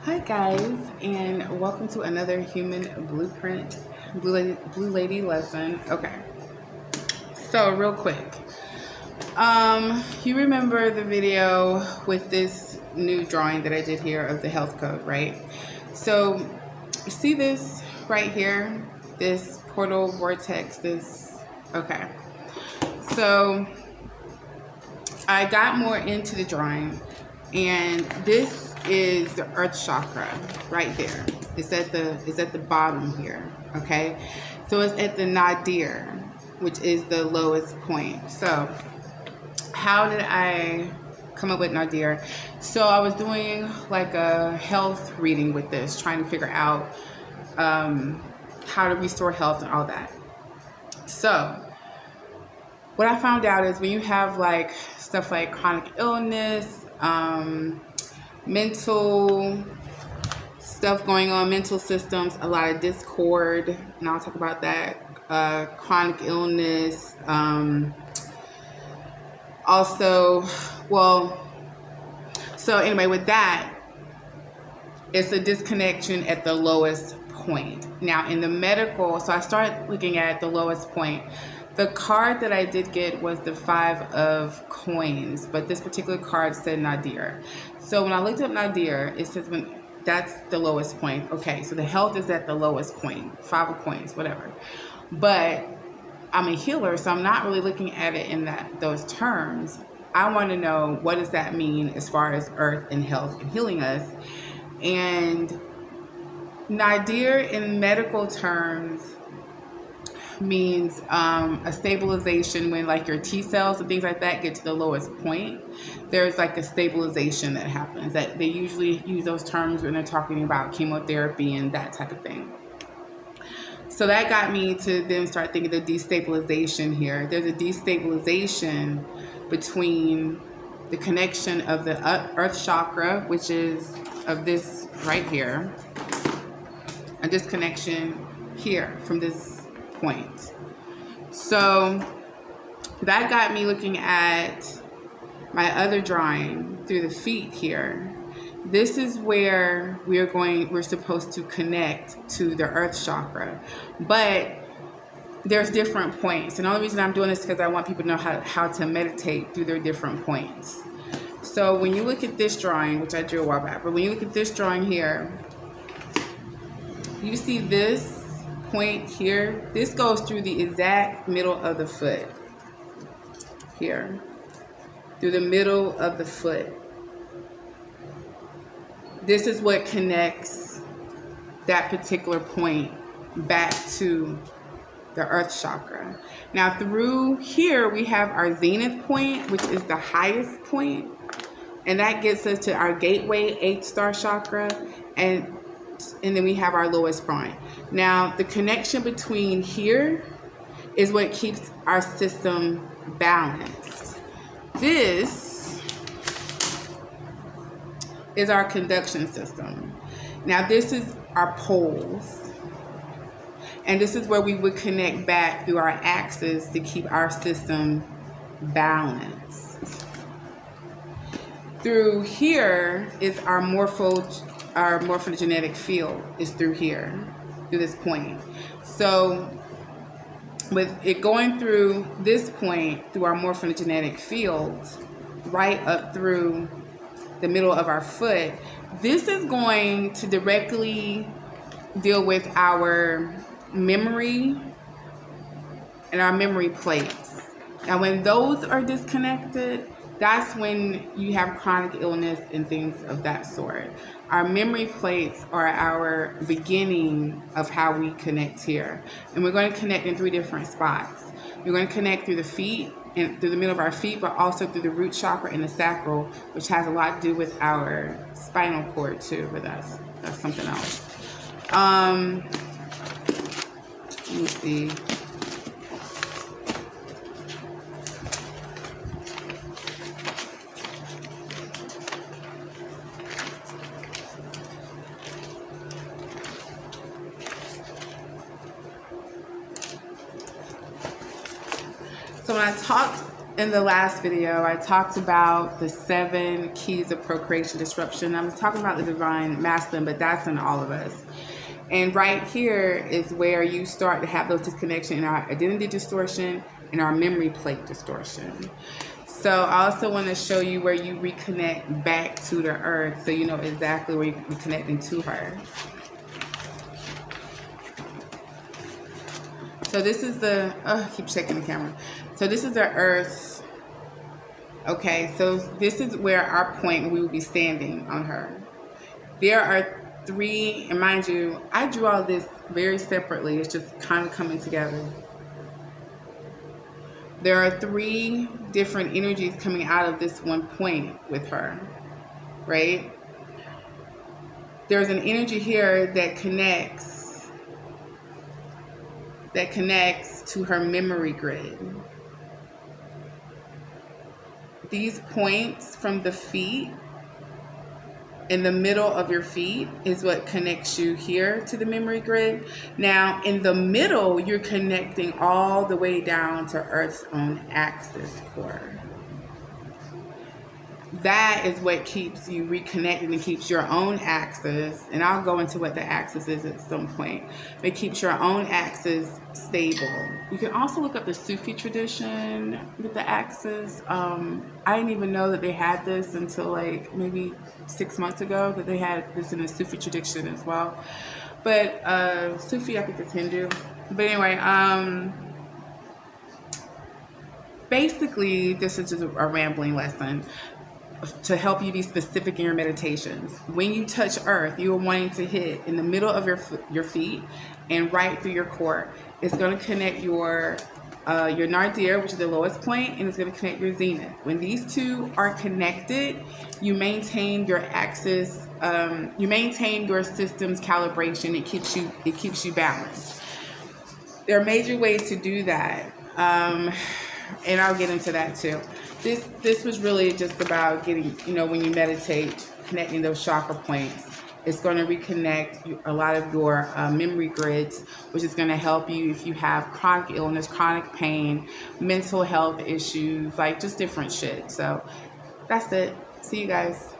Hi guys, and welcome to another Human Blueprint Blue Lady lesson. Okay, so real quick, you remember the video with this new drawing that I did here of the health code, right? So see this right here, this portal vortex, okay. So I got more into the drawing, and this is the earth chakra right there. It's at the bottom here, okay? So it's at the nadir, which is the lowest point. So how did I come up with nadir? So I was doing like a health reading with this, trying to figure out how to restore health and all that. So what I found out is when you have like stuff like chronic illness, mental stuff going on, mental systems, a lot of discord, and I'll talk about that, chronic illness, also, so anyway, with that, it's a disconnection at the lowest point. Now in the medical, so I started looking at the lowest point. The card that I did get was the 5 of coins, but this particular card said nadir. So when I looked up nadir, it says when that's the lowest point. Okay, so the health is at the lowest point, 5 of coins, whatever. But I'm a healer, so I'm not really looking at it in those terms. I want to know, what does that mean as far as earth and health and healing us? And nadir in medical terms means a stabilization. When like your T cells and things like that get to the lowest point, there's like a stabilization that happens. That they usually use those terms when they're talking about chemotherapy and that type of thing. So that got me to then start thinking the destabilization here. There's a destabilization between the connection of the earth chakra, which is of this right here, a disconnection here from this point. So that got me looking at my other drawing through the feet here. This is where we're supposed to connect to the earth chakra, but there's different points. And the only reason I'm doing this is because I want people to know how to meditate through their different points. So when you look at this drawing, which I drew a while back, but when you look at this drawing here, you see this point here. This goes through the exact middle of the foot here, through the middle of the foot. This is what connects that particular point back to the earth chakra. Now through here we have our zenith point, which is the highest point, and that gets us to our gateway 8th star chakra, and then we have our lowest point. Now the connection between here is what keeps our system balanced. This is our conduction system. Now this is our poles, and this is where we would connect back through our axis to keep our system balanced. Through here is our morphogenetic field is through here, through this point. So with it going through this point, through our morphogenetic field, right up through the middle of our foot, this is going to directly deal with our memory and our memory plates. Now when those are disconnected, that's when you have chronic illness and things of that sort. Our memory plates are our beginning of how we connect here. And we're going to connect in 3 different spots. We're going to connect through the feet and through the middle of our feet, but also through the root chakra and the sacral, which has a lot to do with our spinal cord too, but that's something else. Let me see. So when I talked in the last video, I talked about the 7 keys of procreation disruption. I was talking about the divine masculine, but that's in all of us. And right here is where you start to have those disconnections in our identity distortion and our memory plate distortion. So I also want to show you where you reconnect back to the earth, so you know exactly where you're connecting to her. So this is the, I keep checking the camera. So this is the earth. Okay, so this is where our point we will be standing on her. There are 3, and mind you, I drew all this very separately. It's just kind of coming together. There are 3 different energies coming out of this one point with her, right? There's an energy here that connects to her memory grid. These points from the feet, in the middle of your feet, is what connects you here to the memory grid. Now, in the middle, you're connecting all the way down to Earth's own axis core. That is what keeps you reconnected and keeps your own axis, and I'll go into what the axis is at some point, but it keeps your own axis stable. You can also look up the Sufi tradition with the axis. I didn't even know that they had this until like maybe 6 months ago, that they had this in the Sufi tradition as well. But Sufi, I think it's Hindu. But anyway, basically this is just a rambling lesson to help you be specific in your meditations. When you touch earth, you are wanting to hit in the middle of your feet and right through your core. It's going to connect your nadir, which is the lowest point, and it's going to connect your zenith. When these two are connected, you maintain your axis, you maintain your system's calibration. It keeps you balanced. There are major ways to do that, and I'll get into that too. This was really just about getting, when you meditate, connecting those chakra points. It's going to reconnect a lot of your memory grids, which is going to help you if you have chronic illness, chronic pain, mental health issues, like just different shit. So that's it. See you guys.